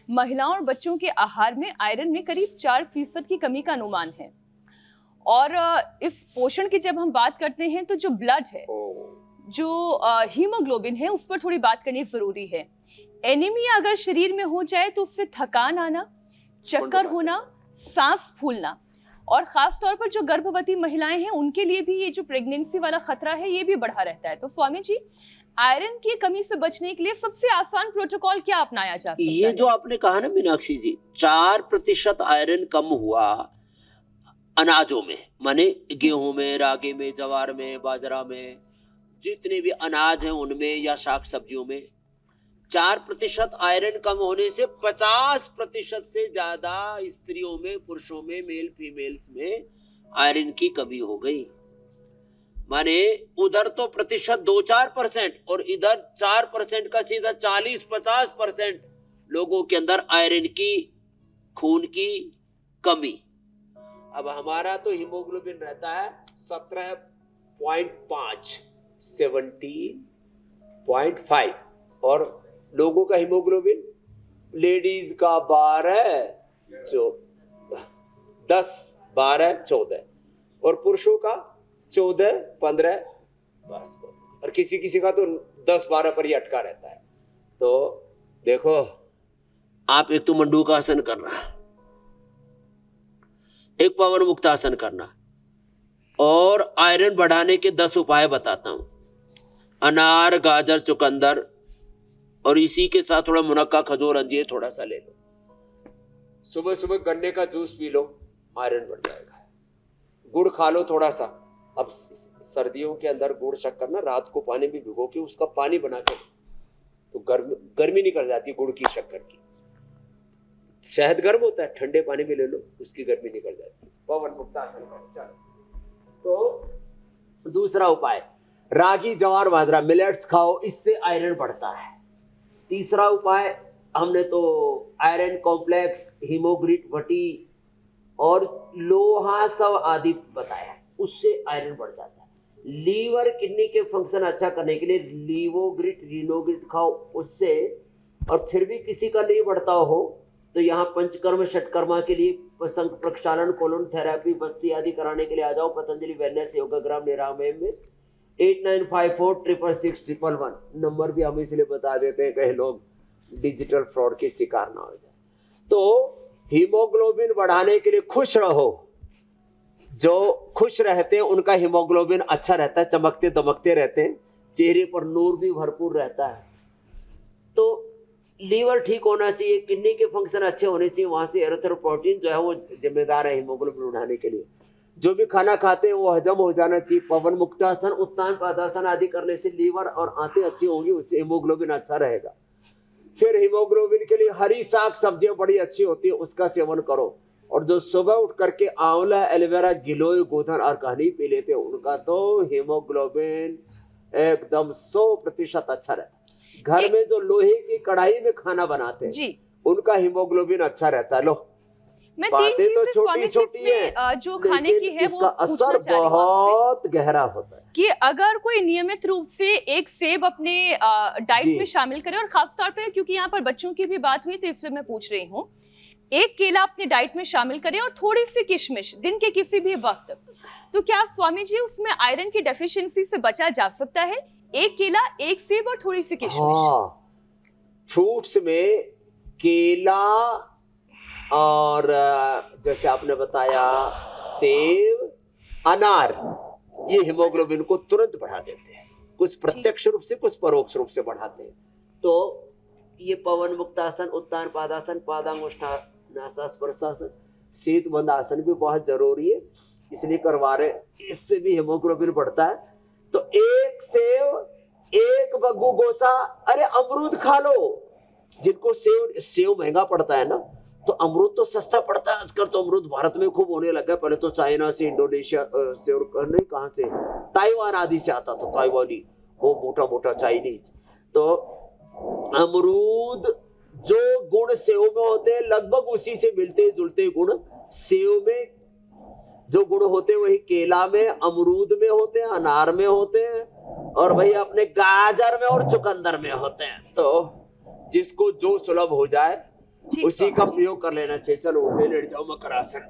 महिलाओं और बच्चों के आहार में आयरन में करीब 4% की कमी का अनुमान है। और इस पोषण की जब हम बात करते हैं तो जो ब्लड है, जो हीमोग्लोबिन है, उस पर थोड़ी बात करनी जरूरी है। एनीमिया अगर शरीर में हो जाए तो उससे थकान आना, चक्कर होना, सांस फूलना और खास तौर पर जो गर्भवती महिलाएं हैं उनके लिए भी ये जो प्रेगनेंसी वाला खतरा है ये भी बढ़ा रहता है। तो स्वामी जी, आयरन की कमी से बचने के लिए सबसे आसान प्रोटोकॉल क्या अपनाया जा सकता है? ये जो आपने कहा ना मीनाक्षी जी, 4% आयरन कम हुआ अनाजों में, माने गेहूं में, रागी में, जवार में, बाजरा में, जितने भी अनाज हैं उनमें या शाक सब्जियों में 4% आयरन कम होने से 50% से ज्यादा स्त्रियों में, पुरुषों में, मेल फीमेल्स में आयरन की कमी हो गई। माने उधर तो प्रतिशत 2-4% और इधर 4% का सीधा 40-50% लोगों के अंदर आयरन की, खून की कमी। अब हमारा तो हीमोग्लोबिन रहता है 17.5, 17.5 और लोगों का हीमोग्लोबिन, लेडीज का 10, 12, 14 और पुरुषों का 14, 15 बस। और किसी किसी का तो 10, 12 पर ही अटका रहता है। तो देखो, आप एक तो मंडूकासन करना, एक पवन मुक्तासन करना और आयरन बढ़ाने के 10 उपाय बताता हूं। अनार, गाजर, चुकंदर और इसी के साथ थोड़ा मुनक्का, खजूर, अंजीर थोड़ा सा ले लो। सुबह सुबह गन्ने का जूस पी लो, आयरन बढ़ जाएगा। गुड़ खा लो थोड़ा सा। अब सर्दियों के अंदर गुड़ शक्कर ना रात को पानी में भिगो के उसका पानी बना के तो गर्मी निकल जाती है गुड़ की, शक्कर की। शहद गर्म होता है, ठंडे पानी में ले लो, उसकी गर्मी निकल जाती है। पवन मुक्तासन करो। चलो, तो दूसरा उपाय, रागी, जवार, बाजरा, मिलेट्स खाओ, इससे आयरन बढ़ता है। तीसरा उपाय हमने तो आयरन कॉम्प्लेक्स, हीमोग्रिट वटी और लोहा सब आदि बताया, उससे आयरन बढ़ जाता है। लीवर किडनी के फंक्शन अच्छा करने के लिए लीवोग्रिट, रीनोग्रिट खाओ, उससे। और फिर भी किसी का नहीं बढ़ता हो तो यहाँ पंचकर्म षटकर्मा के लिए संघ प्रक्षालन, कोलोन थेरेपी, बस्ती आदि कराने के लिए आ जाओ पतंजलि वेलनेस योगाग्राम निरामय में। 8954666111 नंबर भी हम इसलिए बता देते हैं कई लोग डिजिटल फ्रॉड के शिकार ना हो जाए। तो हीमोग्लोबिन बढ़ाने के लिए खुश रहो। जो खुश रहते हैं उनका हीमोग्लोबिन अच्छा रहता है, चमकते दमकते रहते हैं, चेहरे पर नूर भी भरपूर रहता है। तो लीवर ठीक होना चाहिए, किडनी के फंक्शन अच्छे होने चाहिए, वहां से एरिथ्रोपोइटिन जो है वो जिम्मेदार है हीमोग्लोबिन बढ़ाने के लिए। जो भी खाना खाते हैं वो हजम हो जाना चाहिए। पवन मुक्तासन, उत्तान पादासन आदि करने से लीवर और आंतें अच्छी होंगी, उससे हीमोग्लोबिन अच्छा रहेगा। फिर हीमोग्लोबिन के लिए हरी साग सब्जियां बड़ी अच्छी होती है, उसका सेवन करो। और जो सुबह उठ करके आंवला, एलोवेरा, गिलोय, गोधन और कहनी पी लेते हैं, उनका तो हीमोग्लोबिन एकदम 100% अच्छा रहता है। घर में जो लोहे की कढ़ाई में खाना बनाते हैं जी, उनका हीमोग्लोबिन अच्छा रहता है। लो, मैं तीन चीजें तो छोटी छोटी है जो खाने की है वो असर बहुत गहरा होता है कि अगर कोई नियमित रूप से एक सेब अपने डाइट में शामिल करे, और खासतौर पे क्योंकि यहाँ पर बच्चों की भी बात हुई तो इसलिए मैं पूछ रही हूँ, एक केला अपने डाइट में शामिल करें और थोड़ी सी किशमिश दिन के किसी भी वक्त, तो क्या स्वामी जी उसमें आयरन की डेफिशिएंसी से बचा जा सकता है? एक केला, एक सेब और थोड़ी सी किशमिश। फ्रूट्स में केला और जैसे आपने बताया सेब, अनार, ये हीमोग्लोबिन को तुरंत बढ़ा देते हैं। कुछ प्रत्यक्ष रूप से, कुछ परोक्ष रूप से बढ़ाते हैं। तो ये पवन मुक्तासन, उत्तान पादासन, पादांगुष्ठानासन, स्पर्शासन, शीत बंद आसन भी बहुत जरूरी है, इसलिए करवा रहे। इससे भी हीमोग्लोबिन बढ़ता है। तो एक सेव, एक बग्गू गोसा, अरे अमरूद खा लो। जिनको सेव महंगा पड़ता है ना, तो अमरूद तो सस्ता पड़ता है आजकल। तो अमरूद भारत में खूब होने लगा। पहले तो चाइना से, इंडोनेशिया से और नहीं कहां से, ताइवान आदि से आता था, ताइवानी, वो मोटा मोटा चाइनीज। तो अमरूद जो गुण सेव में होते हैं लगभग उसी से मिलते जुलते गुण सेव में जो गुण होते हैं वही केला में, अमरूद में होते हैं, अनार में होते हैं और वही अपने गाजर में और चुकंदर में होते हैं। तो जिसको जो सुलभ हो जाए ठीक उसी का स्वामी जी। प्रयोग कर लेना चाहिए। चलो उठे लेट जाओ मकरासन।